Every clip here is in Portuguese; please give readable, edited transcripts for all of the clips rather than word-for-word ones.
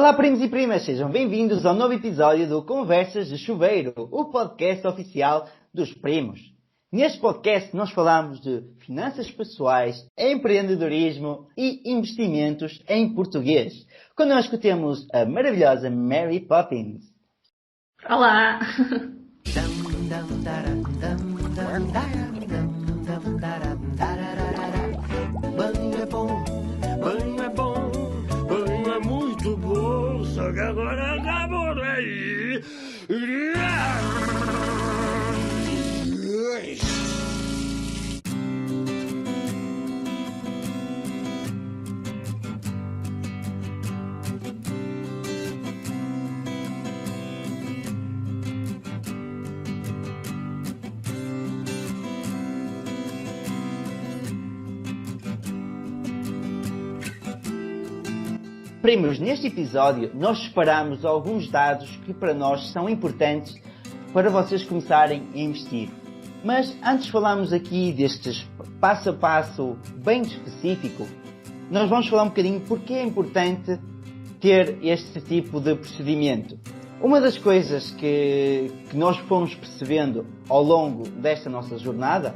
Olá, primos e primas, sejam bem-vindos ao novo episódio do Conversas de Chuveiro, o podcast oficial dos primos. Neste podcast nós falamos de finanças pessoais, empreendedorismo e investimentos em português. Connosco temos a maravilhosa Mary Poppins. Olá! Banho é bom, banho é bom, banho é muito bom, só que agora acabou daí. Primos, neste episódio nós separamos alguns dados que para nós são importantes para vocês começarem a investir. Mas antes de falarmos aqui destes passo a passo bem específico, nós vamos falar um bocadinho porque é importante ter este tipo de procedimento. Uma das coisas que nós fomos percebendo ao longo desta nossa jornada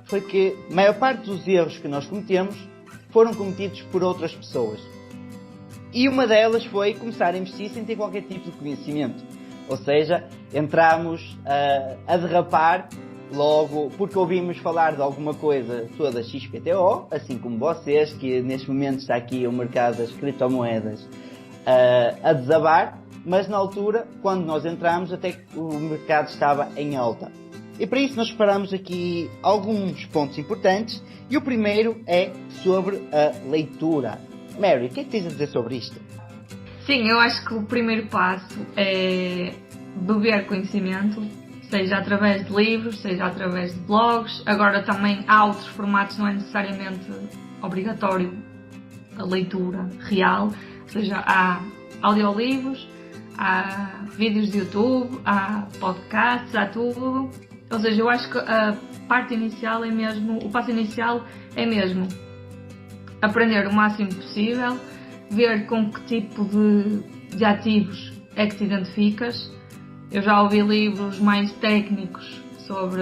foi que a maior parte dos erros que nós cometemos foram cometidos por outras pessoas. E uma delas foi começar a investir sem ter qualquer tipo de conhecimento. Ou seja, entramos a derrapar logo porque ouvimos falar de alguma coisa toda XPTO, assim como vocês, que neste momento está aqui o mercado das criptomoedas a desabar, mas na altura, quando nós entramos, até que o mercado estava em alta. E para isso nós separamos aqui alguns pontos importantes, e o primeiro é sobre a leitura. Mary, o que é que tens a dizer sobre isto? Sim, eu acho que o primeiro passo é beber conhecimento, seja através de livros, seja através de blogs. Agora também há outros formatos, não é necessariamente obrigatório a leitura real, ou seja, há audiolivros, há vídeos de YouTube, há podcasts, há tudo. Ou seja, eu acho que a parte inicial é mesmo, o passo inicial é mesmo aprender o máximo possível, ver com que tipo de ativos é que te identificas. Eu já ouvi livros mais técnicos sobre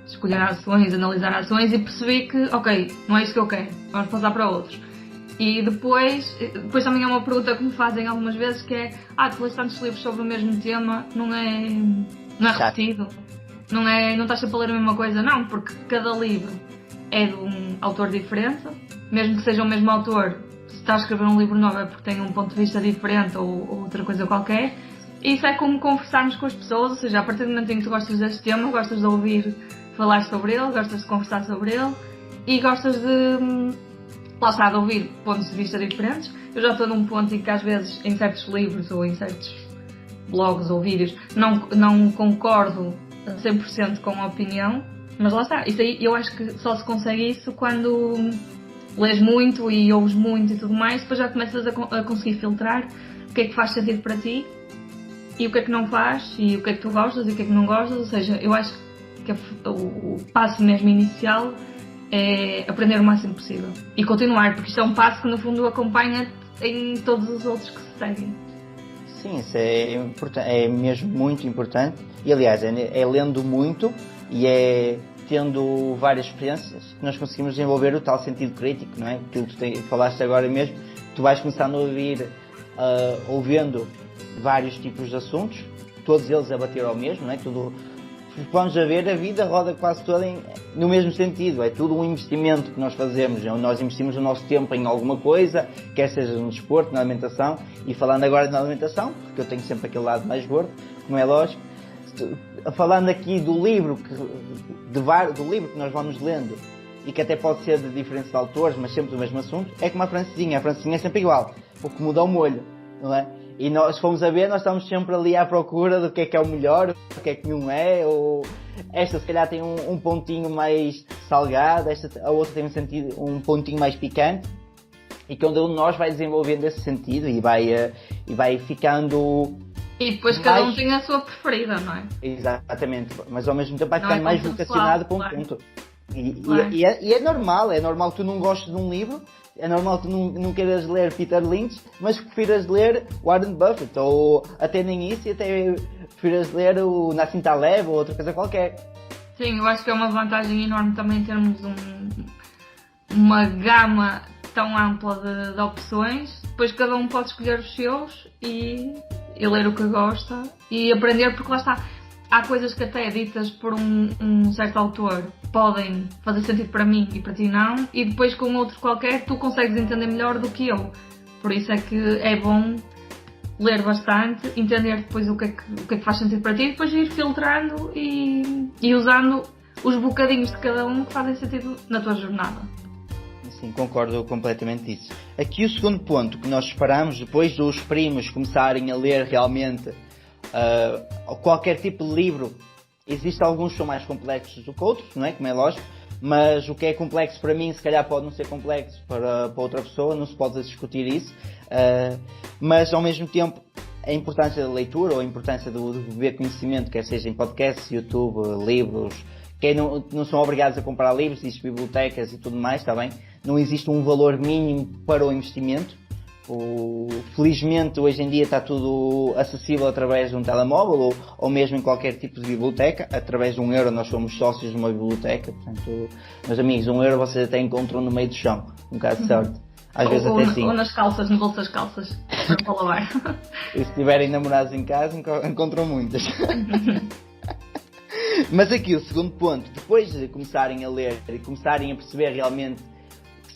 escolher ações, analisar ações e percebi que, ok, não é isso que eu quero, vamos passar para outros. E depois também é uma pergunta que me fazem algumas vezes que é: tu lês tantos livros sobre o mesmo tema, não é repetido? Não estás sempre a ler a mesma coisa? Não, porque cada livro é de um autor diferente, mesmo que seja o mesmo autor. Se está a escrever um livro novo é porque tem um ponto de vista diferente ou outra coisa qualquer. E isso é como conversarmos com as pessoas, ou seja, a partir do momento em que tu gostas deste tema, gostas de ouvir falar sobre ele, gostas de conversar sobre ele e gostas de ouvir pontos de vista diferentes. Eu já estou num ponto em que às vezes em certos livros ou em certos blogs ou vídeos não concordo 100% com a opinião, mas lá está. Isso aí, eu acho que só se consegue isso quando lês muito e ouves muito e tudo mais, depois já começas a conseguir filtrar o que é que faz sentido para ti e o que é que não faz, e o que é que tu gostas e o que é que não gostas. Ou seja, eu acho que o passo mesmo inicial é aprender o máximo possível e continuar, porque isto é um passo que no fundo acompanha em todos os outros que se seguem. Sim, isso é mesmo muito importante, e aliás é lendo muito e é tendo várias experiências que nós conseguimos desenvolver o tal sentido crítico, não é? Aquilo que tu falaste agora mesmo, tu vais começando a ouvir, ouvindo vários tipos de assuntos, todos eles a bater ao mesmo, não é? Tudo, vamos a ver, a vida roda quase toda no mesmo sentido, é tudo um investimento que nós fazemos, nós investimos o nosso tempo em alguma coisa, quer seja no desporto, na alimentação, e falando agora na alimentação, porque eu tenho sempre aquele lado mais gordo, como é lógico. Falando aqui do livro do livro que nós vamos lendo e que até pode ser de diferentes autores, mas sempre do mesmo assunto, é como a francesinha é sempre igual, o que muda o molho, não é? E nós fomos a ver, nós estamos sempre ali à procura do que é o melhor, o que é que não é, ou esta se calhar tem um pontinho mais salgado, a outra tem um pontinho mais picante, e que onde um de nós vai desenvolvendo esse sentido e vai ficando. E depois cada um tem a sua preferida, não é? Exatamente, mas ao mesmo tempo vai ficando mais vocacionado para um ponto. E é normal que tu não gostes de um livro, é normal que tu não queiras ler Peter Lynch, mas que prefiras ler Warren Buffett, ou até nem isso, e até prefiras ler o Nassim Taleb ou outra coisa qualquer. Sim, eu acho que é uma vantagem enorme também termos uma gama tão ampla de opções. Depois cada um pode escolher os seus e ler o que gosta e aprender, porque lá está, há coisas que até ditas por um certo autor podem fazer sentido para mim e para ti não, e depois com outro qualquer tu consegues entender melhor do que eu. Por isso é que é bom ler bastante, entender depois o que é que faz sentido para ti e depois ir filtrando e usando os bocadinhos de cada um que fazem sentido na tua jornada. Sim, concordo completamente disso. Aqui o segundo ponto que nós separamos, depois dos primos começarem a ler realmente qualquer tipo de livro, existem alguns que são mais complexos do que outros, não é? Como é lógico, mas o que é complexo para mim se calhar pode não ser complexo para outra pessoa, não se pode discutir isso, mas ao mesmo tempo a importância da leitura ou a importância de beber conhecimento, quer seja em podcasts, YouTube, livros, que não são obrigados a comprar livros, existem bibliotecas e tudo mais, está bem? Não existe um valor mínimo para o investimento. Felizmente hoje em dia está tudo acessível através de um telemóvel ou mesmo em qualquer tipo de biblioteca. Através de €1 nós somos sócios de uma biblioteca, portanto, meus amigos, €1 vocês até encontram no meio do chão, um caso de sorte. Às vezes até 5. Ou nas calças, no bolso das calças, para lavar. E se tiverem namorados em casa, encontram muitas. Mas aqui o segundo ponto, depois de começarem a ler e começarem a perceber realmente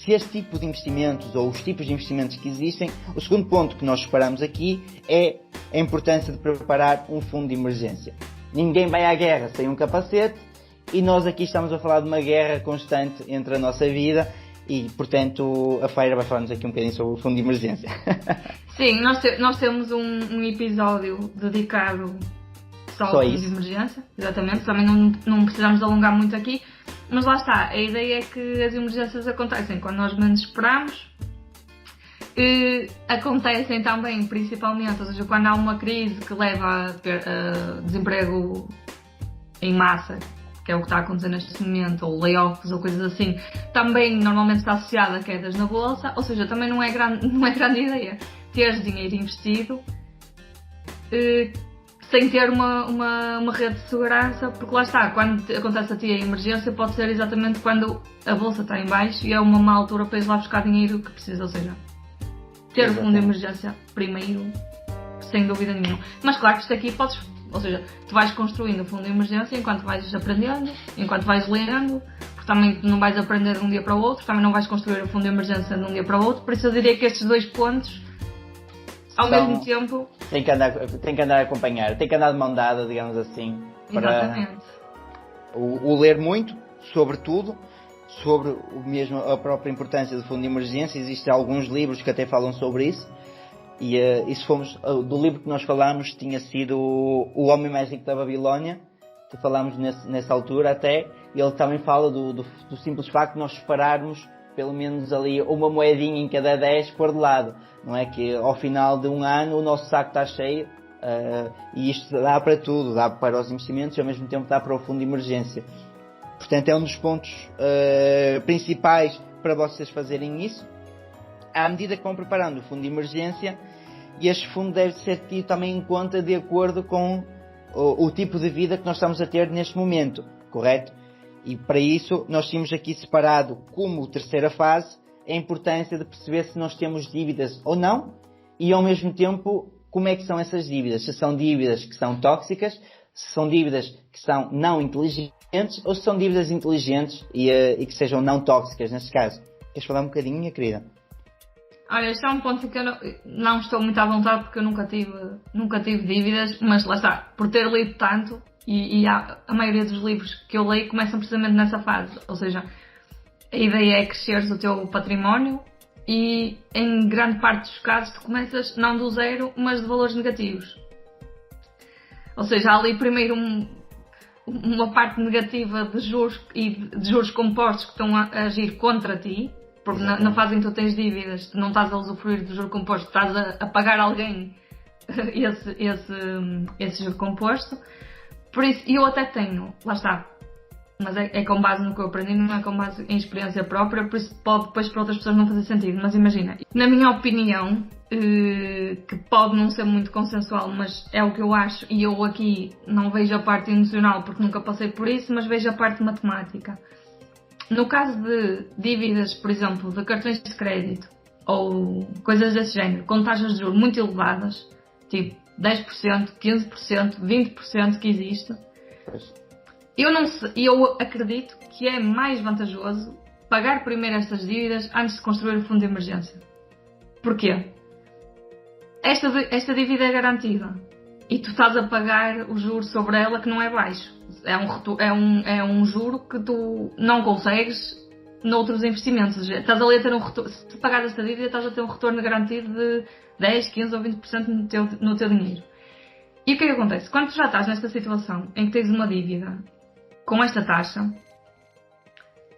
se este tipo de investimentos ou os tipos de investimentos que existem, o segundo ponto que nós separamos aqui é a importância de preparar um fundo de emergência. Ninguém vai à guerra sem um capacete e nós aqui estamos a falar de uma guerra constante entre a nossa vida e, portanto, a Feira vai falar-nos aqui um bocadinho sobre o fundo de emergência. Sim, nós temos um episódio dedicado só ao fundo de emergência, exatamente, também não precisamos alongar muito aqui. Mas lá está, a ideia é que as emergências acontecem quando nós menos esperamos, acontecem também, principalmente, ou seja, quando há uma crise que leva a desemprego em massa, que é o que está a acontecer neste momento, ou layoffs ou coisas assim, também normalmente está associada a quedas na bolsa, ou seja, também não é grande ideia ter dinheiro investido sem ter uma rede de segurança, porque lá está, quando acontece a ti a emergência pode ser exatamente quando a bolsa está em baixo e é uma má altura para ir lá buscar dinheiro que precisa, ou seja, ter o fundo de emergência primeiro, sem dúvida nenhuma. Mas claro que isto aqui ou seja, tu vais construindo o fundo de emergência enquanto vais aprendendo, enquanto vais lendo, porque também não vais aprender de um dia para o outro, também não vais construir o fundo de emergência de um dia para o outro, por isso eu diria que estes dois pontos ao mesmo tempo tem que andar a acompanhar, tem que andar de mão dada, digamos assim. Exatamente. O ler muito, sobretudo, sobre a própria importância do fundo de emergência. Existem alguns livros que até falam sobre isso. E se fomos, do livro que nós falámos, tinha sido O Homem Mais Rico da Babilónia, que falámos nessa altura até, e ele também fala do simples facto de nós separarmos pelo menos ali uma moedinha em cada 10 por de lado. Não é que ao final de um ano o nosso saco está cheio, e isto dá para tudo, dá para os investimentos e ao mesmo tempo dá para o fundo de emergência. Portanto, é um dos pontos principais para vocês fazerem isso. À medida que vão preparando o fundo de emergência, e este fundo deve ser tido também em conta de acordo com o tipo de vida que nós estamos a ter neste momento, correto? E para isso nós tínhamos aqui separado como terceira fase a importância de perceber se nós temos dívidas ou não, e ao mesmo tempo como é que são essas dívidas, se são dívidas que são tóxicas, se são dívidas que são não inteligentes ou se são dívidas inteligentes e que sejam não tóxicas neste caso. Queres falar um bocadinho, minha querida? Olha, este é um ponto que eu não estou muito à vontade porque eu nunca tive dívidas, mas lá está, por ter lido tanto, e a maioria dos livros que eu leio começam precisamente nessa fase, ou seja, a ideia é cresceres o teu património e em grande parte dos casos tu começas não do zero, mas de valores negativos. Ou seja, há ali primeiro uma parte negativa de juros e de juros compostos que estão a agir contra ti, porque na fase em que tu tens dívidas, tu não estás a usufruir do juro composto, estás a pagar alguém esse juro composto. Por isso, eu até tenho, lá está, mas é com base no que eu aprendi, não é com base em experiência própria, por isso pode depois para outras pessoas não fazer sentido. Mas imagina, na minha opinião, que pode não ser muito consensual, mas é o que eu acho, e eu aqui não vejo a parte emocional porque nunca passei por isso, mas vejo a parte matemática. No caso de dívidas, por exemplo, de cartões de crédito ou coisas desse género, com taxas de juros muito elevadas, tipo 10%, 15%, 20% que existe, eu acredito que é mais vantajoso pagar primeiro estas dívidas antes de construir o fundo de emergência. Porquê? Esta dívida é garantida e tu estás a pagar o juro sobre ela que não é baixo. É um juro que tu não consegues noutros investimentos. Estás ali a ter um retorno. Se pagares esta dívida, estás a ter um retorno garantido de 10, 15 ou 20% no teu dinheiro. E o que é que acontece? Quando tu já estás nesta situação em que tens uma dívida com esta taxa,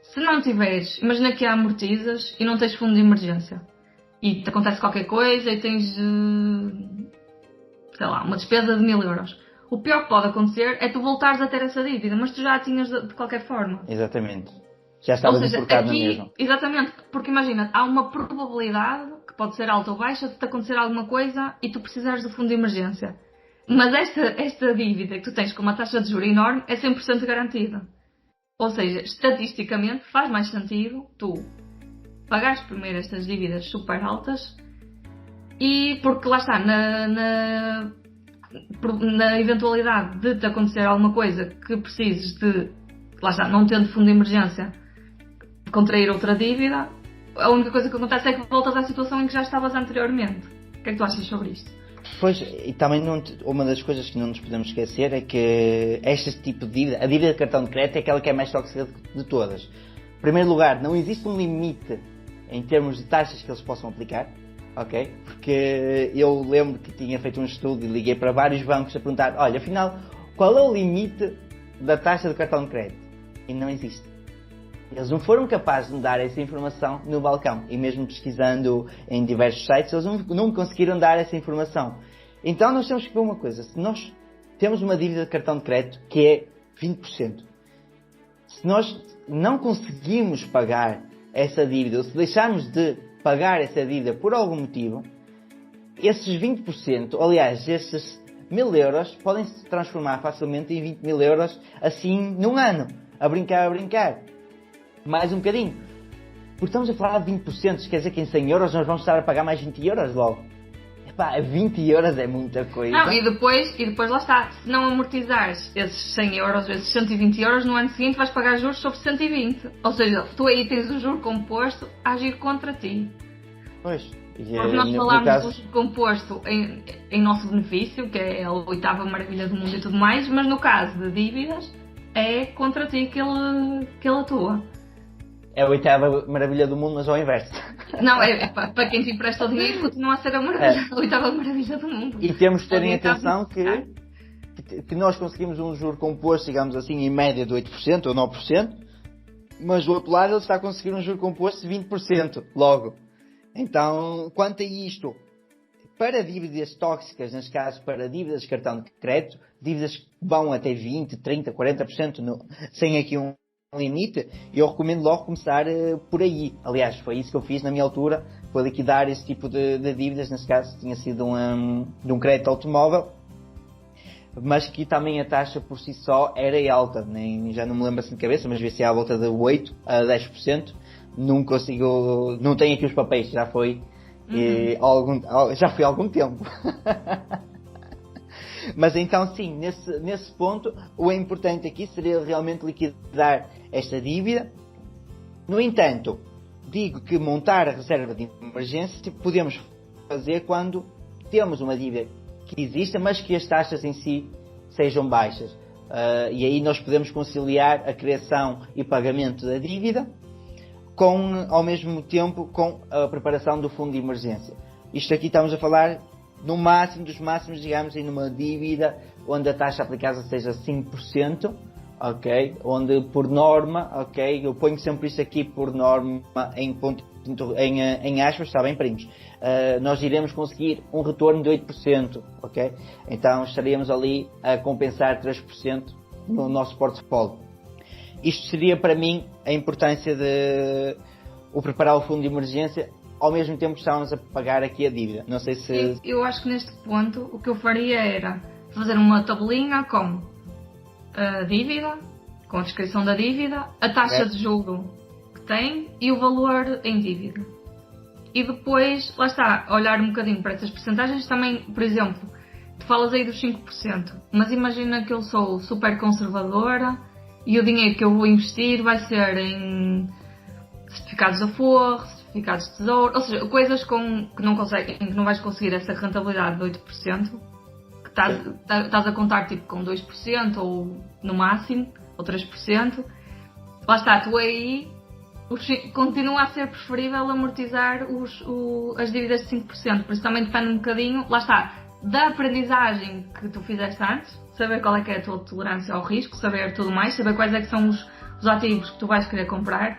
se não tiveres, imagina que amortizas e não tens fundo de emergência e te acontece qualquer coisa e tens, sei lá, uma despesa de 1000 euros. O pior que pode acontecer é tu voltares a ter essa dívida, mas tu já a tinhas de qualquer forma. Exatamente. Já estavas enforcado na mesma. Exatamente, porque imagina, há uma probabilidade, que pode ser alta ou baixa, de te acontecer alguma coisa e tu precisares do fundo de emergência. Mas esta dívida que tu tens com uma taxa de juros enorme é 100% garantida. Ou seja, estatisticamente faz mais sentido tu pagares primeiro estas dívidas super altas e porque lá está, na eventualidade de te acontecer alguma coisa que precises de, lá está, não tendo fundo de emergência, contrair outra dívida, a única coisa que acontece é que voltas à situação em que já estavas anteriormente. O que é que tu achas sobre isto? Pois, e também uma das coisas que não nos podemos esquecer é que este tipo de dívida, a dívida de cartão de crédito é aquela que é mais tóxica de todas. Em primeiro lugar, não existe um limite em termos de taxas que eles possam aplicar, ok? Porque eu lembro que tinha feito um estudo e liguei para vários bancos a perguntar, olha, afinal, qual é o limite da taxa de cartão de crédito? E não existe. Eles não foram capazes de me dar essa informação no balcão. E mesmo pesquisando em diversos sites, eles não conseguiram dar essa informação. Então nós temos que ver uma coisa. Se nós temos uma dívida de cartão de crédito que é 20%, se nós não conseguimos pagar essa dívida, ou se deixarmos de pagar essa dívida por algum motivo, esses 20%, aliás, esses 1000 euros, podem se transformar facilmente em 20 mil euros assim num ano. A brincar. Mais um bocadinho. Porque estamos a falar de 20%, quer dizer que em 100 euros nós vamos estar a pagar mais 20 euros logo. Epá, 20 euros é muita coisa. Não, e depois lá está. Se não amortizares esses 100 euros, esses 120 euros, no ano seguinte vais pagar juros sobre 120. Ou seja, tu aí tens o juro composto a agir contra ti. Pois. Porque nós falámos do juro composto em nosso benefício, que é a 8ª maravilha do mundo e tudo mais, mas no caso de dívidas, é contra ti que ele atua. É a 8ª maravilha do mundo, mas ao inverso. Não, é para quem te empresta o dinheiro continua a ser a 8ª maravilha do mundo. E temos de ter em atenção que nós conseguimos um juro composto, digamos assim, em média de 8% ou 9%, mas do outro lado ele está a conseguir um juro composto de 20% logo. Então, quanto a isto, para dívidas tóxicas, neste caso para dívidas de cartão de crédito, dívidas que vão até 20%, 30%, 40%, sem aqui um limite, eu recomendo logo começar por aí. Aliás, foi isso que eu fiz na minha altura, foi liquidar esse tipo de dívidas. Nesse caso tinha sido de um crédito automóvel, mas que também a taxa por si só era alta, já não me lembro assim de cabeça, mas devia ser à volta de 8% a 10%. Não consigo, não tenho aqui os papéis, já foi há algum tempo. Mas então sim, nesse ponto, o importante aqui seria realmente liquidar esta dívida. No entanto, digo que montar a reserva de emergência podemos fazer quando temos uma dívida que exista, mas que as taxas em si sejam baixas. E aí nós podemos conciliar a criação e pagamento da dívida ao mesmo tempo com a preparação do fundo de emergência. Isto aqui estamos a falar no máximo dos máximos, digamos, em uma dívida onde a taxa aplicada seja 5%, ok? Onde por norma, ok? Eu ponho sempre isto aqui por norma em aspas, está bem, primos? Nós iremos conseguir um retorno de 8%, ok? Então estaríamos ali a compensar 3% no nosso portfólio. isto seria para mim a importância de o preparar o fundo de emergência ao mesmo tempo que estávamos a pagar aqui a dívida. Não sei se... Eu acho que neste ponto o que eu faria era fazer uma tabelinha com a dívida, com a descrição da dívida, a taxa de juro que tem e o valor em dívida. E depois, lá está, olhar um bocadinho para essas percentagens também, por exemplo, tu falas aí dos 5%, mas imagina que eu sou super conservadora e o dinheiro que eu vou investir vai ser em certificados de aforro, certificados de tesouro, ou seja, coisas que não vais conseguir essa rentabilidade de 8%, que estás a contar tipo com 2% ou no máximo, ou 3%, lá está, tu aí continua a ser preferível amortizar as dívidas de 5%, por isso também depende um bocadinho, lá está, da aprendizagem que tu fizeste antes, saber qual é que é a tua tolerância ao risco, saber tudo mais, saber quais é que são os ativos que tu vais querer comprar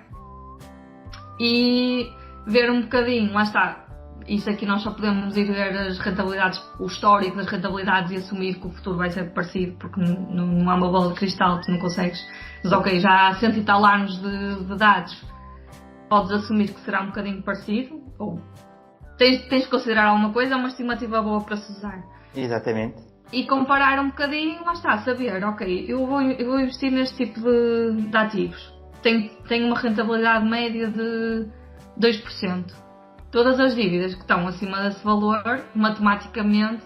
e ver um bocadinho, lá está, isso aqui nós só podemos ir ver as rentabilidades, o histórico das rentabilidades e assumir que o futuro vai ser parecido, porque não há uma bola de cristal, tu não consegues, mas ok, já há 100 e tal anos de dados, podes assumir que será um bocadinho parecido, ou tens de considerar alguma coisa, é uma estimativa boa para se usar. Exatamente. E comparar um bocadinho, lá está, saber, ok, eu vou investir neste tipo de ativos, tenho uma rentabilidade média de 2%. Todas as dívidas que estão acima desse valor, matematicamente,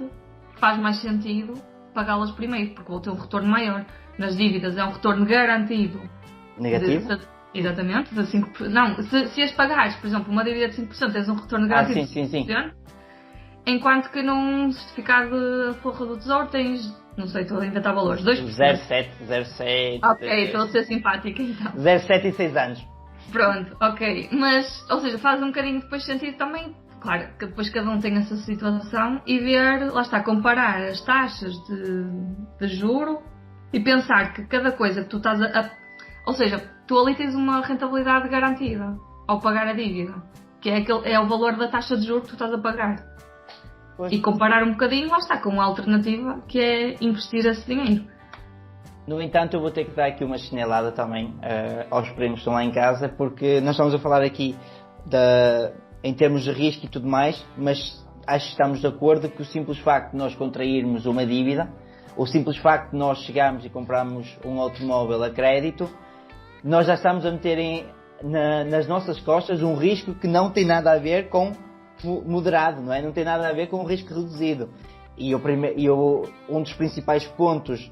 faz mais sentido pagá-las primeiro, porque vou ter um retorno maior. Nas dívidas é um retorno garantido. Negativo? Exatamente, de 5%. Não, se as pagares, por exemplo, uma dívida de 5%, tens um retorno garantido sim. de 5%, enquanto que num certificado de aforro do tesouro tens, não sei, estou a inventar valores, 2%. 0,7. Ok, estou a ser simpática então. 0,7 e 6 anos. Pronto, ok. Mas, ou seja, faz um bocadinho depois sentido também, claro, que depois cada um tem essa situação e ver, lá está, comparar as taxas de juro e pensar que cada coisa que tu estás ou seja, tu ali tens uma rentabilidade garantida ao pagar a dívida, que é o valor da taxa de juro que tu estás a pagar. Pois. E comparar um bocadinho, lá está, com a alternativa que é investir esse dinheiro. No entanto, eu vou ter que dar aqui uma chinelada também aos primos que estão lá em casa, porque nós estamos a falar aqui em termos de risco e tudo mais, mas acho que estamos de acordo que o simples facto de nós contrairmos uma dívida, o simples facto de nós chegarmos e comprarmos um automóvel a crédito, nós já estamos a meter nas nossas costas um risco que não tem nada a ver com moderado, não é? Não tem nada a ver com um risco reduzido. E um dos principais pontos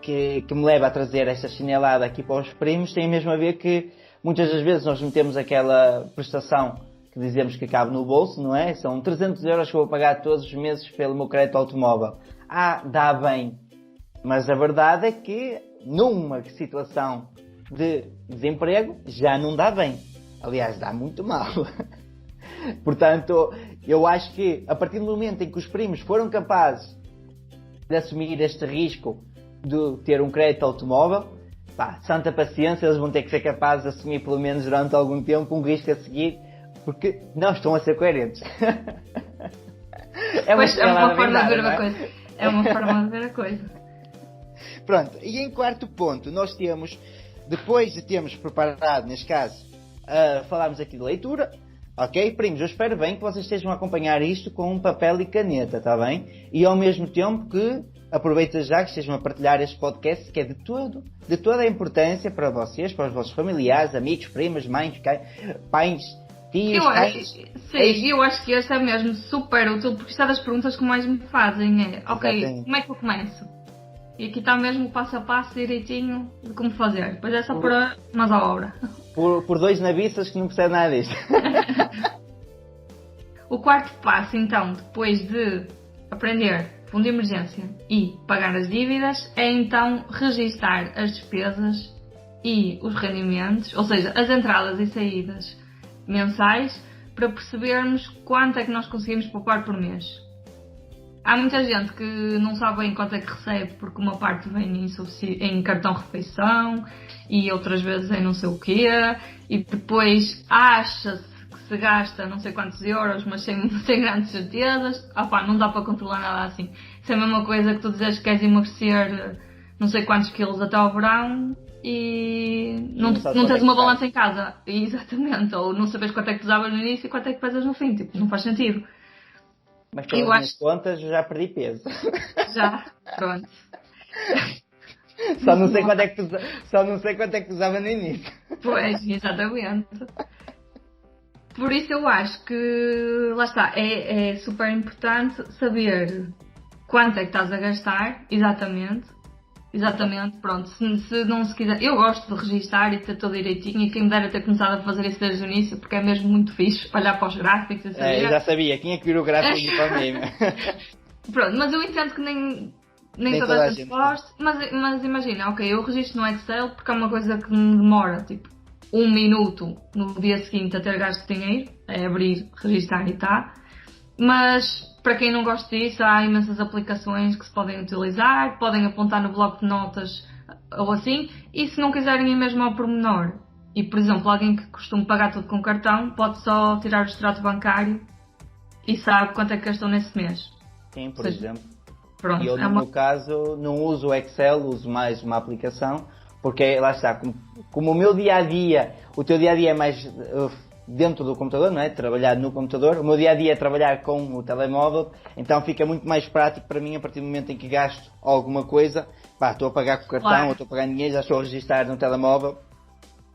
que me leva a trazer esta chinelada aqui para os primos tem mesmo a ver que muitas das vezes nós metemos aquela prestação que dizemos que cabe no bolso, não é? São 300 euros que eu vou pagar todos os meses pelo meu crédito automóvel. Dá bem. Mas a verdade é que numa situação de desemprego já não dá bem. Aliás, dá muito mal. Portanto, eu acho que a partir do momento em que os primos foram capazes de assumir este risco de ter um crédito automóvel, santa paciência, eles vão ter que ser capazes de assumir pelo menos durante algum tempo um risco a seguir, porque não estão a ser coerentes. É uma forma de ver a coisa. É uma forma de ver a coisa. Pronto, e em quarto ponto, nós temos, depois de termos preparado, neste caso, falarmos aqui de leitura, ok? Primos, eu espero bem que vocês estejam a acompanhar isto com um papel e caneta, está bem? E ao mesmo tempo que aproveita já que estejam a partilhar este podcast, que é de toda a importância para vocês, para os vossos familiares, amigos, primas, mães, pais, tios, eu acho que este é mesmo super útil, porque isto é das perguntas que mais me fazem, ok, como é que eu começo? E aqui está mesmo o passo a passo direitinho de como fazer, depois é só pôr mais à obra. Por dois nabiças que não percebem nada disto. O quarto passo, então, depois de aprender fundo de emergência e pagar as dívidas, é então registar as despesas e os rendimentos, ou seja, as entradas e saídas mensais, para percebermos quanto é que nós conseguimos poupar por mês. Há muita gente que não sabe bem quanto é que recebe, porque uma parte vem em cartão refeição e outras vezes em não sei o quê, e depois acha-se que se gasta não sei quantos euros, mas sem grandes certezas. Não dá para controlar nada assim. Isso é a mesma coisa que tu dizes que queres emagrecer não sei quantos quilos até ao verão e Não sabes não quanto é tens que uma pesas. balança em casa. Exatamente. Ou não sabes quanto é que pesavas no início e quanto é que pesas no fim. Tipo, não faz sentido. Mas Eu pelas minhas acho contas eu já perdi peso. que já, pronto. Só não sei quanto é que só não sei quanto é que pesava no início. Pois, exatamente. Por isso eu acho que, lá está, é super importante saber quanto é que estás a gastar, exatamente. Exatamente, pronto. Se não se quiser. Eu gosto de registar e ter tudo direitinho e quem me dera ter começado a fazer isso desde o início, porque é mesmo muito fixe olhar para os gráficos e Eu saber. já sabia, tinha que vir o gráfico para mim. Pronto, mas eu entendo que nem Nem toda toda a a gente gente. gosta, mas imagina, ok, eu registro no Excel porque é uma coisa que me demora, tipo, 1 minuto no dia seguinte a ter gasto dinheiro, é abrir, registar e tá. Mas para quem não gosta disso, há imensas aplicações que se podem utilizar, podem apontar no bloco de notas ou assim, e se não quiserem ir mesmo ao pormenor, e por exemplo, alguém que costuma pagar tudo com cartão, pode só tirar o extrato bancário e sabe quanto é que gastou nesse mês. Sim, por Ou seja, exemplo. pronto, E eu, é no uma... meu caso, não uso o Excel, uso mais uma aplicação, porque lá está, como o meu dia a dia, o teu dia a dia é mais dentro do computador, não é? Trabalhar no computador, o meu dia a dia é trabalhar com o telemóvel, então fica muito mais prático para mim a partir do momento em que gasto alguma coisa, pá, estou a pagar com o cartão, Claro. ou estou a pagar dinheiro, já estou a registrar no telemóvel.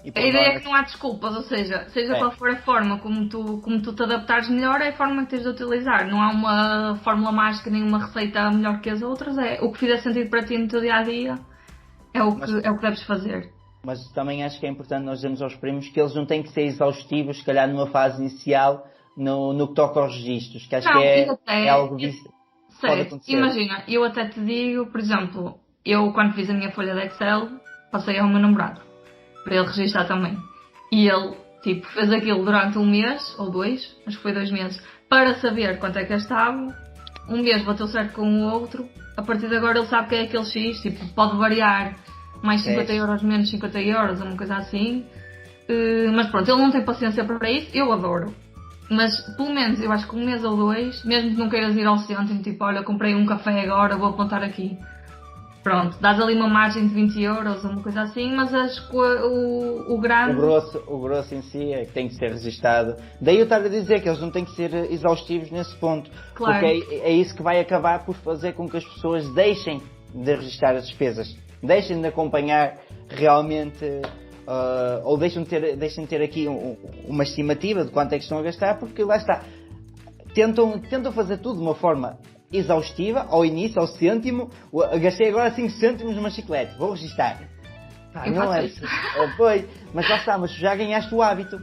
E A ideia é que não há desculpas, ou seja qual for a forma como tu te adaptares melhor, é a forma que tens de utilizar. Não há uma fórmula mágica, nem uma receita melhor que as outras, é o que fizer sentido para ti no teu dia a dia, é o que deves fazer. Mas também acho que é importante nós dizermos aos primos que eles não têm que ser exaustivos, se calhar numa fase inicial, no que toca aos registros, que acho Não, que e até, é algo disso que pode certo, acontecer. imagina, eu até te digo, por exemplo, eu quando fiz a minha folha de Excel, passei ao meu namorado, para ele registrar também. E ele, tipo, fez aquilo durante 1 mês, ou 2, acho que foi 2 meses, para saber quanto é que gastava. 1 mês bateu certo com o outro, a partir de agora ele sabe que é aquele X, tipo, pode variar mais 50 euros, menos 50 euros, uma coisa assim. Mas pronto, ele não tem paciência para isso, eu adoro. Mas pelo menos eu acho que 1 mês ou 2, mesmo que não queiras ir ao cêntimo, tipo, olha, comprei um café agora, vou apontar aqui. Pronto, dás ali uma margem de 20 euros ou uma coisa assim, mas o grande... O grosso em si é que tem que ser registado. Daí eu estava a dizer que eles não têm que ser exaustivos nesse ponto. Claro. Porque é isso que vai acabar por fazer com que as pessoas deixem de registrar as despesas. Deixem de acompanhar realmente, ou deixem de ter aqui uma estimativa de quanto é que estão a gastar, porque lá está. Tentam fazer tudo de uma forma exaustiva, ao início, ao cêntimo. Gastei agora 5 cêntimos numa chiclete, vou registar. Eu Não faço é? isso. Pois, mas lá está, mas já ganhaste o hábito.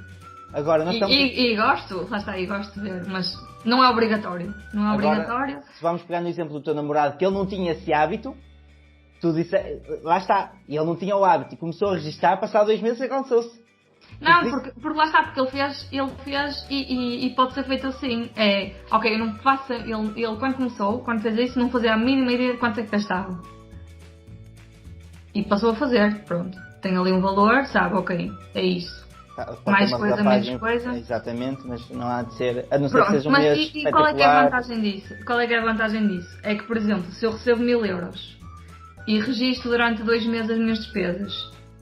Agora nós estamos... E gosto, lá está, e gosto de ver, mas não é obrigatório. Não é Agora, obrigatório. se vamos pegar no exemplo do teu namorado, que ele não tinha esse hábito, tu disse, lá está, e ele não tinha o hábito e começou a registrar, passado 2 meses alcançou-se. Não, porque lá está, porque ele fez e pode ser feito assim. É, ok, eu não faço, ele quando fez isso, não fazia a mínima ideia de quanto é que gastava. E passou a fazer, pronto. Tem ali um valor, sabe, ok, é isso. Pode Mais ter uma coisa, rapagem, menos coisa. Exatamente, mas não há de ser, a não ser Pronto, que seja um mas mês e qual é que é a espetacular. vantagem disso? Qual é que é a vantagem disso? É que, por exemplo, se eu recebo 1000 euros e registro durante 2 meses as minhas despesas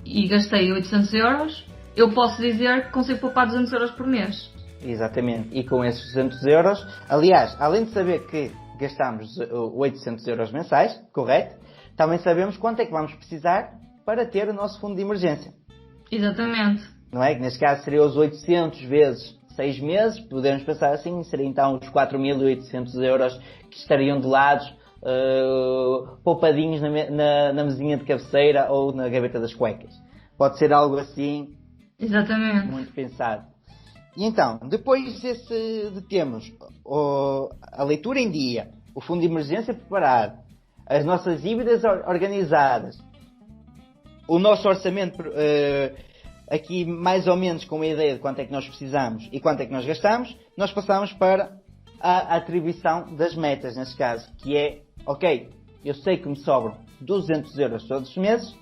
e gastei 800 euros, eu posso dizer que consigo poupar 200 euros por mês. Exatamente, e com esses 200 euros, aliás, além de saber que gastamos 800 euros mensais, correto? Também sabemos quanto é que vamos precisar para ter o nosso fundo de emergência. Exatamente. Não é? Que neste caso seria os 800 vezes 6 meses, podemos pensar assim, seria então os 4.800 euros que estariam de lado, poupadinhos na mesinha de cabeceira ou na gaveta das cuecas. Pode ser algo assim, Exatamente. muito pensado. E então, depois de termos a leitura em dia, o fundo de emergência preparado, as nossas dívidas organizadas, o nosso orçamento aqui mais ou menos com uma ideia de quanto é que nós precisamos e quanto é que nós gastamos, nós passamos para a atribuição das metas, neste caso, que é, ok, eu sei que me sobram 200 euros todos os meses,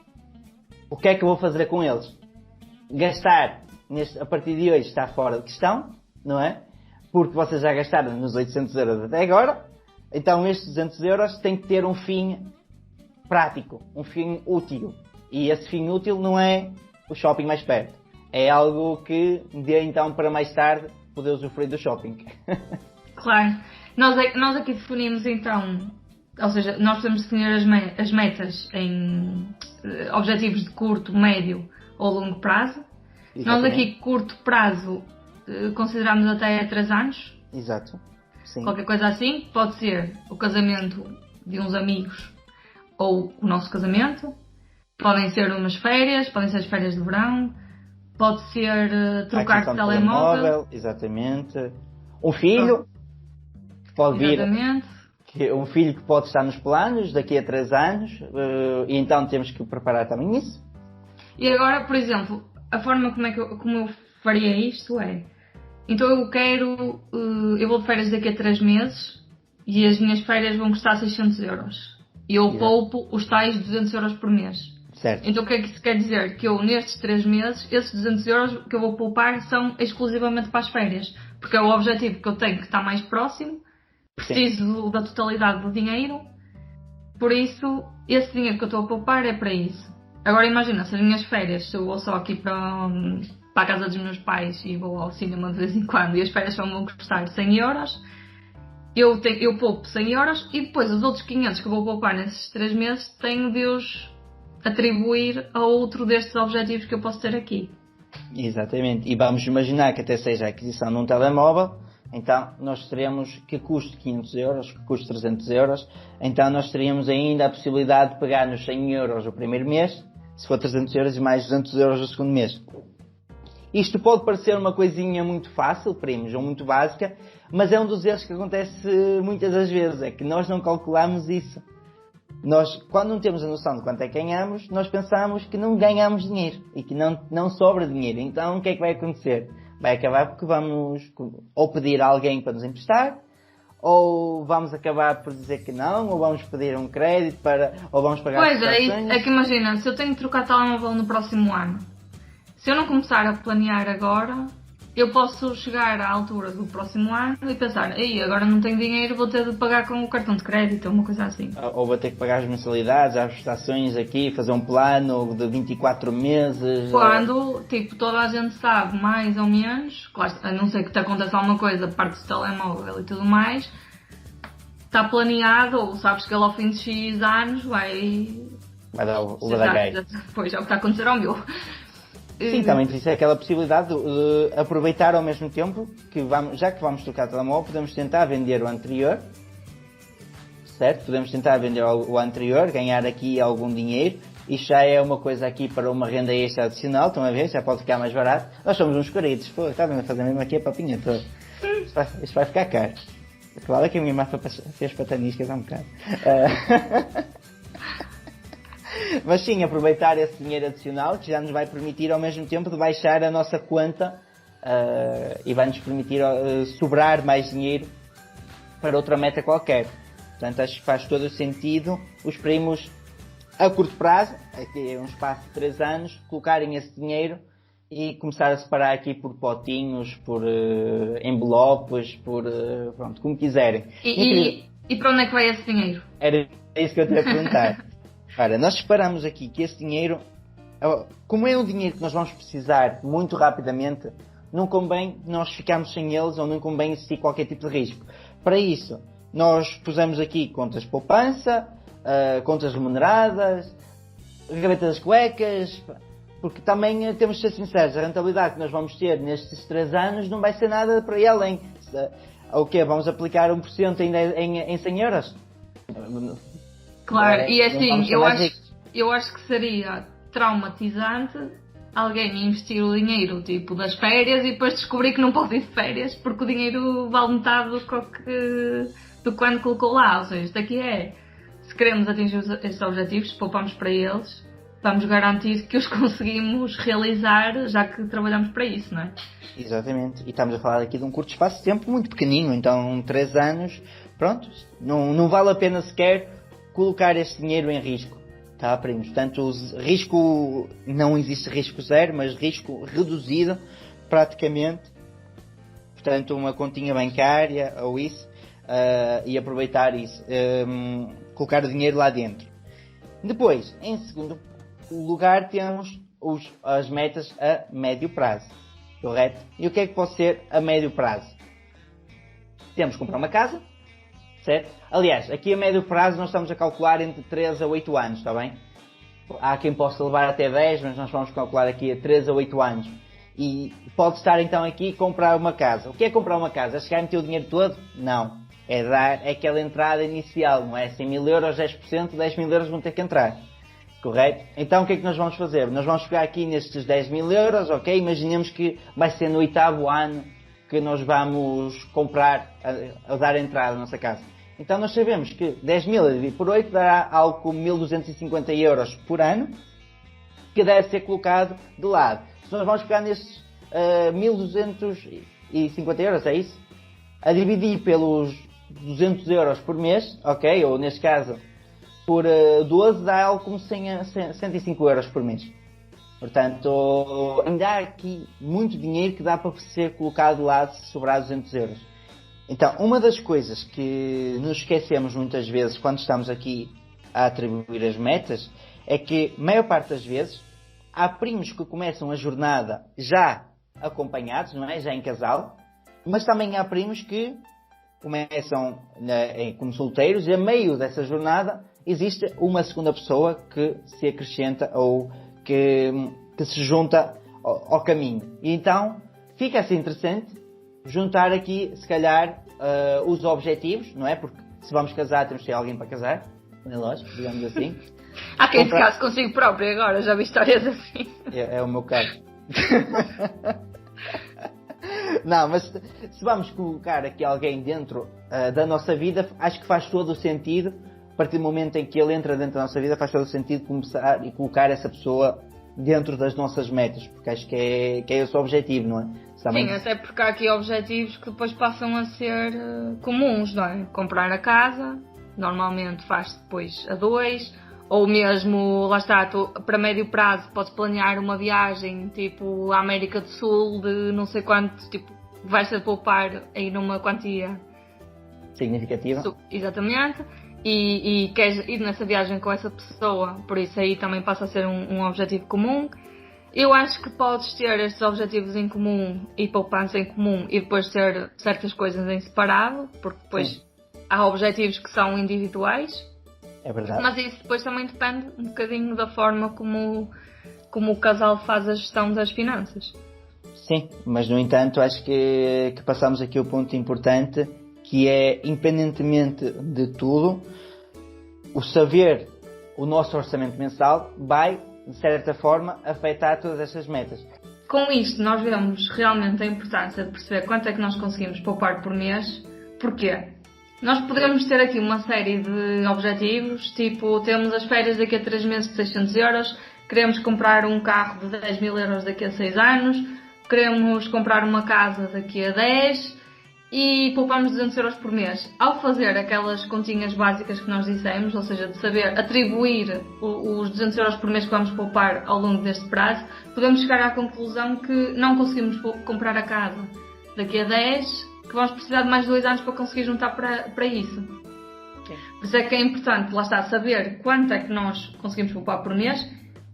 o que é que eu vou fazer com eles? Gastar, a partir de hoje está fora de questão, não é? Porque vocês já gastaram nos 800 euros até agora, então estes 200 euros têm que ter um fim prático, um fim útil. E esse fim útil não é o shopping mais perto. É algo que dê então para mais tarde poder usufruir do shopping. Claro. Nós aqui definimos então, ou seja, nós podemos definir as metas em objetivos de curto, médio ou longo prazo. Exatamente. Nós aqui, curto prazo, consideramos até 3 anos. Exato. Sim. Qualquer coisa assim. Pode ser o casamento de uns amigos ou o nosso casamento. Podem ser umas férias, podem ser as férias de verão. Pode ser trocar de telemóvel. Exatamente. Um filho. Pode vir. Exatamente. Um filho que pode estar nos planos daqui a 3 anos. E então temos que preparar também isso. E agora, por exemplo, a forma como eu faria isto é... Então eu vou de férias daqui a 3 meses e as minhas férias vão custar 600 euros. E eu poupo os tais 200 euros por mês. Certo. Então o que é que isso quer dizer? Que eu nestes 3 meses, esses 200 euros que eu vou poupar são exclusivamente para as férias. Porque é o objetivo que eu tenho que está mais próximo. Preciso da totalidade do dinheiro. Por isso, esse dinheiro que eu estou a poupar é para isso. Agora imagina, se as minhas férias, se eu vou só aqui para a casa dos meus pais e vou ao cinema de vez em quando e as férias só me vão custar 100 euros, eu poupo 100 euros e depois os outros 500 que eu vou poupar nesses 3 meses tenho de os atribuir a outro destes objetivos que eu posso ter aqui. Exatamente. E vamos imaginar que até seja a aquisição de um telemóvel, então nós teremos que custe 500 euros, que custe 300 euros, então nós teríamos ainda a possibilidade de pegar nos 100 euros o primeiro mês, se for 300 euros e mais 200 euros o segundo mês. Isto pode parecer uma coisinha muito fácil, primos, ou muito básica, mas é um dos erros que acontece muitas das vezes, é que nós não calculamos isso. Nós, quando não temos a noção de quanto é que ganhamos, nós pensamos que não ganhamos dinheiro e que não sobra dinheiro. Então, o que é que vai acontecer? Vai acabar porque vamos ou pedir a alguém para nos emprestar, ou vamos acabar por dizer que não, ou vamos pedir um crédito ou vamos pagar as prestações. É que imagina, se eu tenho que trocar telemóvel no próximo ano, se eu não começar a planear agora, eu posso chegar à altura do próximo ano e pensar, agora não tenho dinheiro, vou ter de pagar com o cartão de crédito ou uma coisa assim. Ou vou ter que pagar as mensalidades, as prestações aqui, fazer um plano de 24 meses. Quando, toda a gente sabe, mais ou menos, claro, a não ser que te aconteça alguma coisa, parte do telemóvel e tudo mais, está planeado, ou sabes que ele ao fim de X anos vai dar o badagaio. Pois, é o que está a acontecer ao meu. Sim, também existe aquela possibilidade de aproveitar ao mesmo tempo que já que vamos trocar telemóvel, podemos tentar vender o anterior, certo? Podemos tentar vender o anterior, ganhar aqui algum dinheiro. Isto já é uma coisa aqui para uma renda extra adicional, estão a ver? Já pode ficar mais barato. Nós somos uns caritos, está a fazer mesmo aqui a papinha toda. Isto vai ficar caro. Claro que a minha irmã fez pataniscas há um bocado. Mas sim, aproveitar esse dinheiro adicional que já nos vai permitir ao mesmo tempo de baixar a nossa conta e vai nos permitir sobrar mais dinheiro para outra meta qualquer. Portanto, acho que faz todo o sentido os primos a curto prazo, aqui um espaço de 3 anos, colocarem esse dinheiro e começar a separar aqui por potinhos, por envelopes, pronto, como quiserem. E para onde é que vai esse dinheiro? Era isso que eu te ia perguntar. Ora, nós separamos aqui que esse dinheiro, como é um dinheiro que nós vamos precisar muito rapidamente, não convém nós ficarmos sem eles ou não convém existir qualquer tipo de risco. Para isso, nós pusemos aqui contas de poupança, contas remuneradas, gaveta das cuecas, porque também temos de ser sinceros, a rentabilidade que nós vamos ter nestes 3 anos não vai ser nada para ir além. O quê? Vamos aplicar 1% em 100 euros? Claro, e assim, eu acho que seria traumatizante alguém investir o dinheiro das férias e depois descobrir que não pode ir de férias porque o dinheiro vale metade do quando colocou lá. Ou seja, isto aqui se queremos atingir estes objetivos, poupamos para eles, vamos garantir que os conseguimos realizar já que trabalhamos para isso, não é? Exatamente, e estamos a falar aqui de um curto espaço de tempo muito pequenino, então 3 anos, pronto, não vale a pena sequer colocar este dinheiro em risco, tá, primos? Portanto, risco, não existe risco zero, mas risco reduzido, praticamente. Portanto, uma continha bancária ou isso, e aproveitar isso, colocar o dinheiro lá dentro. Depois, em segundo lugar temos as metas a médio prazo, correto? E o que é que pode ser a médio prazo? Temos que comprar uma casa, certo? Aliás, aqui a médio prazo nós estamos a calcular entre 3 a 8 anos, está bem? Há quem possa levar até 10, mas nós vamos calcular aqui a 3 a 8 anos. E pode estar então aqui comprar uma casa. O que é comprar uma casa? É chegar a meter o dinheiro todo? Não. É dar aquela entrada inicial, não é? 100 mil euros, 10%, 10 mil euros vão ter que entrar. Correto? Então o que é que nós vamos fazer? Nós vamos pegar aqui nestes 10 mil euros, ok? Imaginemos que vai ser no 8º ano que nós vamos comprar, a dar entrada à nossa casa. Então nós sabemos que 10 mil dividido por 8 dará algo como 1.250 euros por ano, que deve ser colocado de lado. Se nós vamos pegar nestes 1.250 euros, é isso? A dividir pelos 200 euros por mês, ok? Ou neste caso, por 12 dá algo como 105 euros por mês. Portanto, ainda há aqui muito dinheiro que dá para ser colocado de lado se sobrar 200 euros. Então, uma das coisas que nos esquecemos muitas vezes quando estamos aqui a atribuir as metas é que, a maior parte das vezes, há primos que começam a jornada já acompanhados, não é? Já em casal, mas também há primos que começam como solteiros e a meio dessa jornada existe uma segunda pessoa que se acrescenta ou que se junta ao caminho. E então fica assim interessante juntar aqui, se calhar, os objetivos, não é? Porque se vamos casar temos que ter alguém para casar, não é lógico, digamos assim. Há quem se case consigo próprio agora, já vi histórias assim. É o meu caso. Não, mas se vamos colocar aqui alguém dentro da nossa vida, acho que faz todo o sentido, a partir do momento em que ele entra dentro da nossa vida, faz todo o sentido começar e colocar essa pessoa dentro das nossas metas, porque acho que é esse o objetivo, não é? Sim, até porque há aqui objetivos que depois passam a ser comuns, não é? Comprar a casa, normalmente faz-se depois a dois, ou mesmo, lá está, para médio prazo podes planear uma viagem tipo à América do Sul de não sei quanto, tipo, vais-te a poupar aí numa quantia significativa. Exatamente. E queres ir nessa viagem com essa pessoa, por isso aí também passa a ser um objetivo comum. Eu acho que podes ter estes objetivos em comum e poupança em comum e depois ter certas coisas em separado, porque depois há objetivos que são individuais. É verdade. Mas isso depois também depende um bocadinho da forma como o casal faz a gestão das finanças. Sim, mas no entanto acho que passamos aqui o ponto importante, que é, independentemente de tudo, o saber o nosso orçamento mensal vai, de certa forma, afetar todas estas metas. Com isto nós vemos realmente a importância de perceber quanto é que nós conseguimos poupar por mês. Porquê? Nós podemos ter aqui uma série de objetivos, tipo, temos as férias daqui a 3 meses de 600 euros, queremos comprar um carro de 10 mil euros daqui a 6 anos, queremos comprar uma casa daqui a 10 e poupamos 200 euros por mês. Ao fazer aquelas continhas básicas que nós dissemos, ou seja, de saber atribuir os 200 euros por mês que vamos poupar ao longo deste prazo, podemos chegar à conclusão que não conseguimos comprar a casa daqui a 10, que vamos precisar de mais 2 anos para conseguir juntar para isso. Sim. Por isso é que é importante, lá está, saber quanto é que nós conseguimos poupar por mês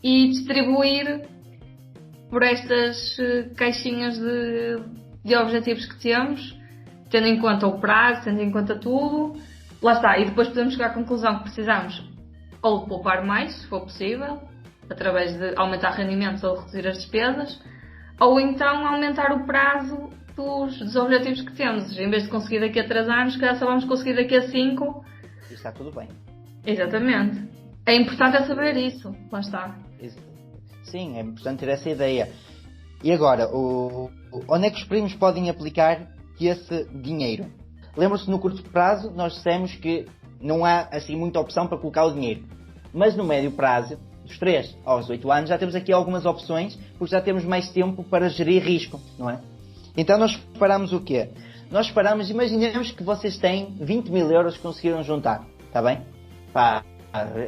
e distribuir por estas caixinhas de objetivos que temos, tendo em conta o prazo, tendo em conta tudo. Lá está, e depois podemos chegar à conclusão que precisamos ou de poupar mais, se for possível, através de aumentar rendimentos ou reduzir as despesas, ou então aumentar o prazo dos objetivos que temos. Ou seja, em vez de conseguir daqui a 3 anos, que só vamos conseguir daqui a 5. E está tudo bem. Exatamente. É importante saber isso. Lá está. Sim, é importante ter essa ideia. E agora, onde é que os primos podem aplicar esse dinheiro? Lembram-se, no curto prazo nós dissemos que não há assim muita opção para colocar o dinheiro. Mas no médio prazo, dos 3 aos 8 anos, já temos aqui algumas opções, porque já temos mais tempo para gerir risco, não é? Então nós preparamos o quê? Nós preparamos, imaginemos que vocês têm 20 mil euros que conseguiram juntar, está bem?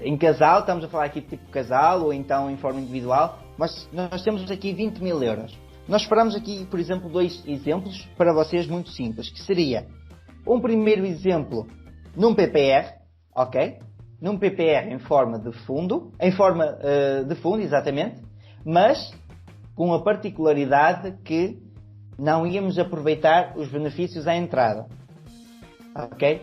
Em casal, estamos a falar aqui de tipo casal ou então em forma individual, mas nós temos aqui 20 mil euros. Nós preparamos aqui, por exemplo, 2 exemplos para vocês muito simples, que seria um primeiro exemplo num PPR, ok? num PPR em forma de fundo, exatamente, mas com a particularidade que não íamos aproveitar os benefícios à entrada. Ok?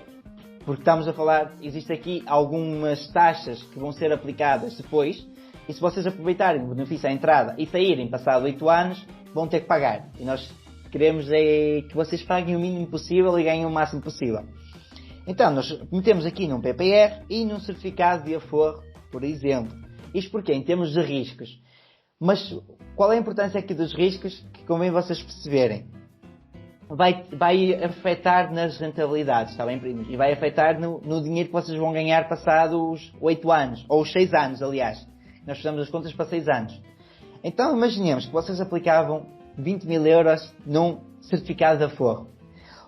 Porque estamos a falar, existe aqui algumas taxas que vão ser aplicadas depois, e se vocês aproveitarem o benefício à entrada e saírem passado 8 anos, vão ter que pagar. E nós queremos que vocês paguem o mínimo possível e ganhem o máximo possível. Então, nós metemos aqui num PPR e num certificado de aforro, por exemplo. Isto porque em termos de riscos. Mas qual é a importância aqui dos riscos que convém vocês perceberem? Vai afetar nas rentabilidades, está bem, primos? E vai afetar no dinheiro que vocês vão ganhar passados 8 anos, ou os 6 anos, aliás. Nós fizemos as contas para 6 anos. Então, imaginemos que vocês aplicavam 20 mil euros num certificado de aforro.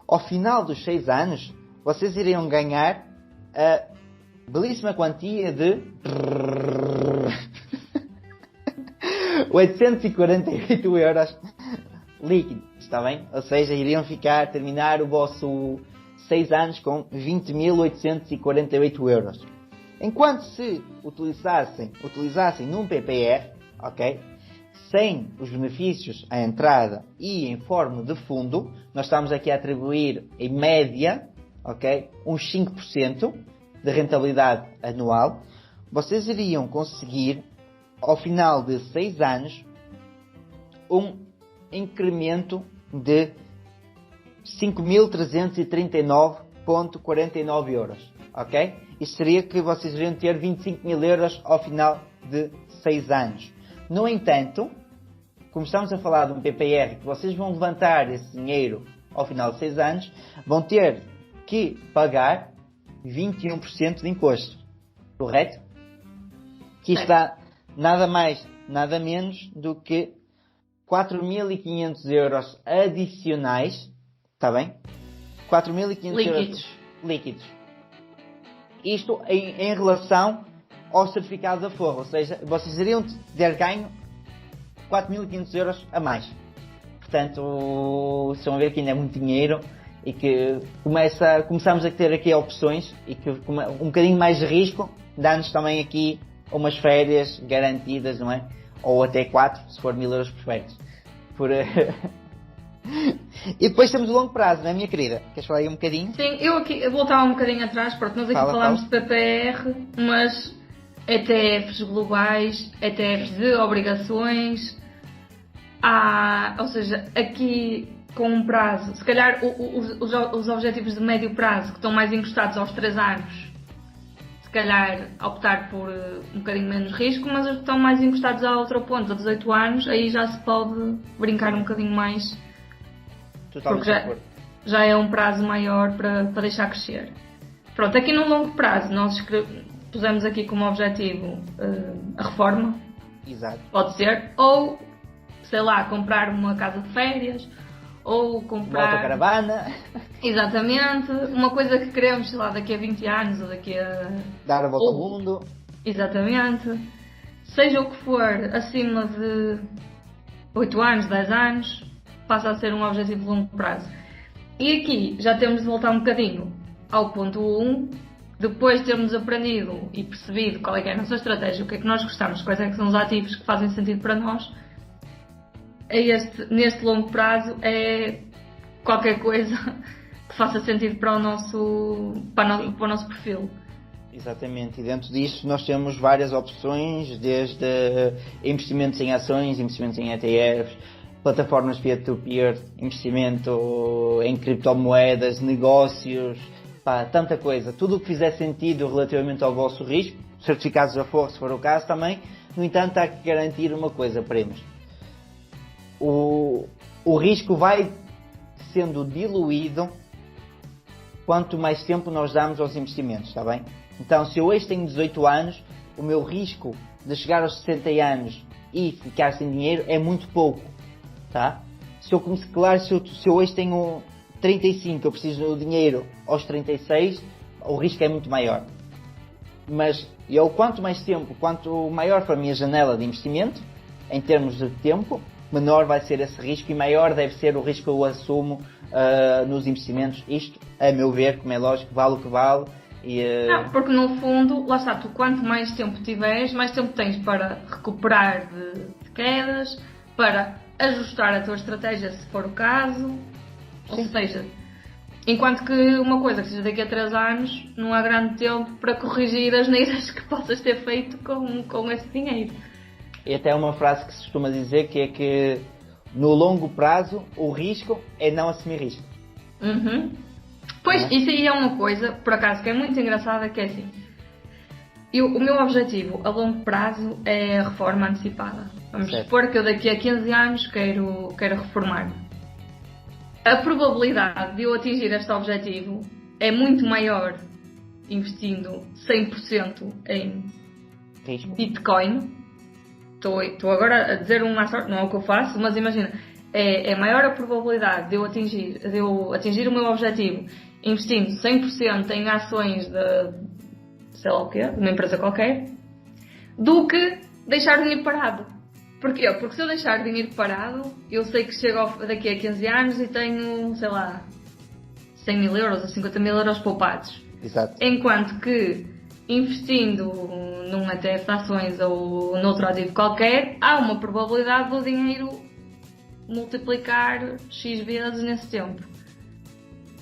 Ao final dos 6 anos, vocês iriam ganhar a belíssima quantia de 848 euros líquidos, está bem? Ou seja, iriam terminar o vosso 6 anos com 20.848 euros. Enquanto se utilizassem num PPR, ok? Sem os benefícios à entrada e em forma de fundo, nós estamos aqui a atribuir em média, ok? Uns 5% de rentabilidade anual. Vocês iriam conseguir, ao final de 6 anos, um incremento de 5.339,49 euros, ok? Isso seria que vocês iriam ter 25 mil euros ao final de 6 anos. No entanto, como estamos a falar de um PPR que vocês vão levantar esse dinheiro ao final de 6 anos, vão ter que pagar 21% de imposto. Correto? Que está nada mais, nada menos do que 4.500 euros adicionais. Está bem? 4.500 euros líquidos. Isto em relação ao certificado de aforro. Ou seja, vocês iriam ter ganho 4.500 euros a mais. Portanto, estão a ver que ainda é muito dinheiro e que começamos a ter aqui opções e que um bocadinho mais de risco dá-nos também aqui umas férias garantidas, não é? Ou até 4, se for 1.000 euros por férias. E depois temos o longo prazo, não é, minha querida? Queres falar aí um bocadinho? Sim, eu voltava um bocadinho atrás, porque nós aqui falámos de PPR, mas ETFs globais, ETFs de obrigações, ou seja, aqui com um prazo, se calhar os objetivos de médio prazo que estão mais encostados aos 3 anos, se calhar optar por um bocadinho menos risco, mas os que estão mais encostados a outro ponto, a 18 anos, aí já se pode brincar um bocadinho mais, porque já é um prazo maior para deixar crescer. Pronto, aqui no longo prazo nós pusemos aqui como objetivo a reforma. Exato. Pode ser, ou sei lá, comprar uma casa de férias, ou comprar uma autocaravana. Exatamente, uma coisa que queremos, sei lá, daqui a 20 anos ou daqui a... dar a volta ao mundo. Exatamente. Seja o que for, acima de 8 anos, 10 anos, passa a ser um objetivo de longo prazo. E aqui já temos de voltar um bocadinho ao ponto 1, depois de termos aprendido e percebido qual é que é a nossa estratégia, o que é que nós gostamos, quais é que são os ativos que fazem sentido para nós, neste longo prazo é qualquer coisa que faça sentido para o nosso perfil. Exatamente, e dentro disso nós temos várias opções, desde investimentos em ações, investimentos em ETFs, plataformas peer-to-peer, investimento em criptomoedas, negócios, tanta coisa. Tudo o que fizer sentido relativamente ao vosso risco, certificados de aforro se for o caso também. No entanto, há que garantir uma coisa, primos. O risco vai sendo diluído quanto mais tempo nós damos aos investimentos, está bem? Então, se eu hoje tenho 18 anos, o meu risco de chegar aos 60 anos e ficar sem dinheiro é muito pouco, tá? Se eu hoje tenho 35, eu preciso do dinheiro aos 36, o risco é muito maior. Mas quanto mais tempo, quanto maior for a minha janela de investimento, em termos de tempo, menor vai ser esse risco e maior deve ser o risco que eu assumo nos investimentos. Isto, a meu ver, como é lógico, vale o que vale, E, Não, porque no fundo, lá está, tu quanto mais tempo tiveres, mais tempo tens para recuperar de quedas, para ajustar a tua estratégia se for o caso. Ou seja, enquanto que uma coisa que seja daqui a 3 anos, não há grande tempo para corrigir as neiras que possas ter feito com esse dinheiro. E até uma frase que se costuma dizer que é que no longo prazo o risco é não assumir risco. Uhum. Pois, isso aí é uma coisa, por acaso, que é muito engraçada, que é assim. O meu objetivo a longo prazo é a reforma antecipada. Vamos supor que eu daqui a 15 anos quero reformar. A probabilidade de eu atingir este objetivo é muito maior investindo 100% em Bitcoin. Estou agora a dizer uma sorte, não é o que eu faço, mas imagina, é maior a probabilidade de eu atingir o meu objetivo investindo 100% em ações de sei lá o quê, de uma empresa qualquer, do que deixar o dinheiro parado. Porquê? Porque se eu deixar o dinheiro parado, eu sei que chego daqui a 15 anos e tenho, sei lá, 100 mil euros ou 50 mil euros poupados. Exato. Enquanto que investindo num ETF de ações ou noutro ativo qualquer, há uma probabilidade do dinheiro multiplicar X vezes nesse tempo.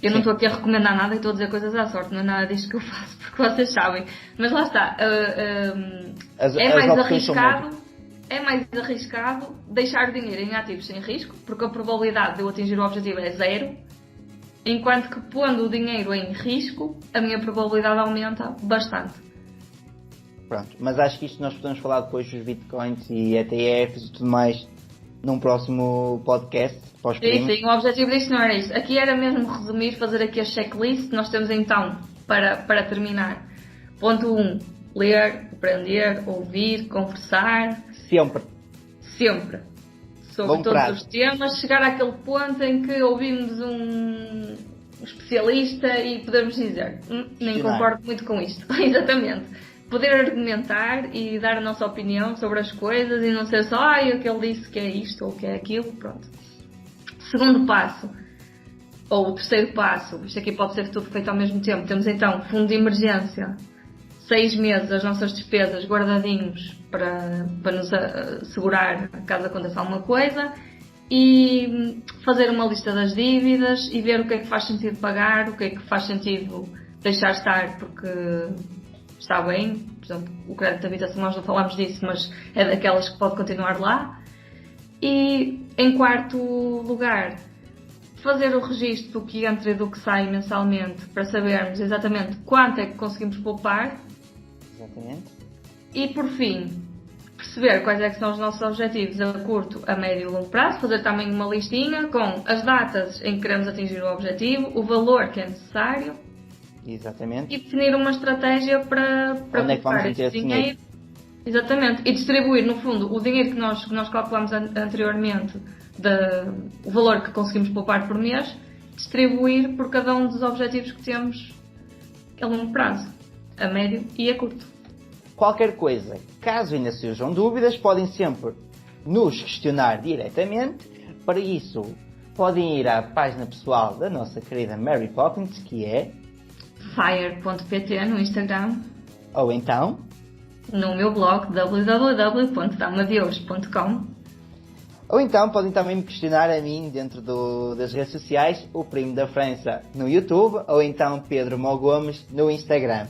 Eu não estou aqui a recomendar nada e estou a dizer coisas à sorte, não é nada disto que eu faço, porque vocês sabem. Mas lá está, é mais arriscado deixar o dinheiro em ativos sem risco, porque a probabilidade de eu atingir o objetivo é 0, enquanto que pondo o dinheiro em risco, a minha probabilidade aumenta bastante. Pronto, mas acho que isto nós podemos falar depois dos bitcoins e ETFs e tudo mais num próximo podcast. Sim, o objetivo disto não era isto. Aqui era mesmo resumir, fazer aqui a checklist. Nós temos então, para terminar, ponto 1, ler, aprender, ouvir, conversar. Sempre. Sobre todos os temas, chegar àquele ponto em que ouvimos um especialista e podemos dizer, nem concordo muito com isto. Exatamente. Poder argumentar e dar a nossa opinião sobre as coisas e não ser só, o que ele disse que é isto ou que é aquilo, pronto. Segundo passo, ou o terceiro passo, isto aqui pode ser tudo feito ao mesmo tempo, temos então fundo de emergência, 6 meses as nossas despesas guardadinhos para nos assegurar caso aconteça alguma coisa, e fazer uma lista das dívidas e ver o que é que faz sentido pagar, o que é que faz sentido deixar estar porque está bem. Por exemplo, o crédito de habitação, nós não falamos disso, mas é daquelas que pode continuar lá. E em quarto lugar, fazer o registro do que entra e do que sai mensalmente para sabermos exatamente quanto é que conseguimos poupar. Exatamente. E por fim, perceber quais é que são os nossos objetivos a curto, a médio e longo prazo, fazer também uma listinha com as datas em que queremos atingir o objetivo, o valor que é necessário. Exatamente. E definir uma estratégia para poupar esse dinheiro. Exatamente. E distribuir, no fundo, o dinheiro que nós calculamos anteriormente, o valor que conseguimos poupar por mês, distribuir por cada um dos objetivos que temos a longo prazo, a médio e a curto. Qualquer coisa, caso ainda surjam dúvidas, podem sempre nos questionar diretamente. Para isso, podem ir à página pessoal da nossa querida Mary Poppins, que é fire.pt no Instagram, ou então no meu blog www.damadeuros.com, ou então podem também me questionar a mim dentro das redes sociais, o Primo da França no YouTube, ou então Pedro Mó Gomes no Instagram.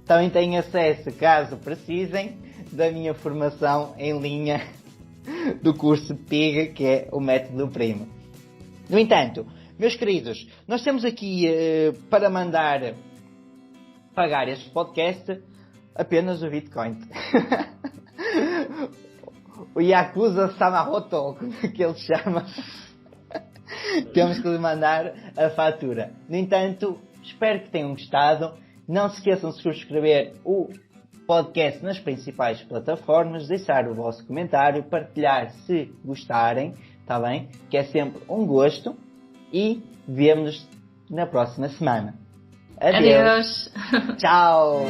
Também têm acesso, caso precisem, da minha formação em linha do curso PIG, que é o método do Primo. No entanto, meus queridos, nós temos aqui para pagar este podcast apenas o Bitcoin. O Yakuza Samamoto, como é que ele chama. Temos que lhe mandar a fatura. No entanto, espero que tenham gostado. Não se esqueçam de subscrever o podcast nas principais plataformas, deixar o vosso comentário, partilhar se gostarem, está bem? Que é sempre um gosto. E vemo-nos na próxima semana. Adeus. Adeus. Tchau.